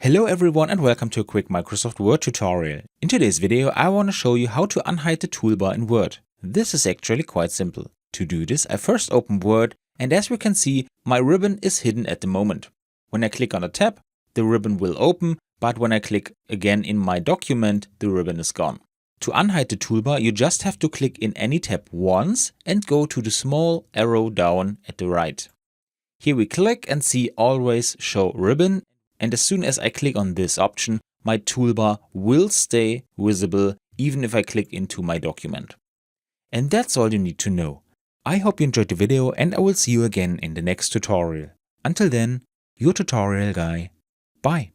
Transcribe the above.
Hello everyone and welcome to a quick Microsoft Word tutorial. In today's video I want to show you how to unhide the toolbar in Word. This is actually quite simple. To do this I first open Word and as we can see my ribbon is hidden at the moment. When I click on a tab the ribbon will open, but when I click again in my document the ribbon is gone. To unhide the toolbar you just have to click in any tab once and go to the small arrow down at the right. Here we click and see always show ribbon. And as soon as I click on this option, my toolbar will stay visible even if I click into my document. And that's all you need to know. I hope you enjoyed the video and I will see you again in the next tutorial. Until then, your tutorial guy. Bye.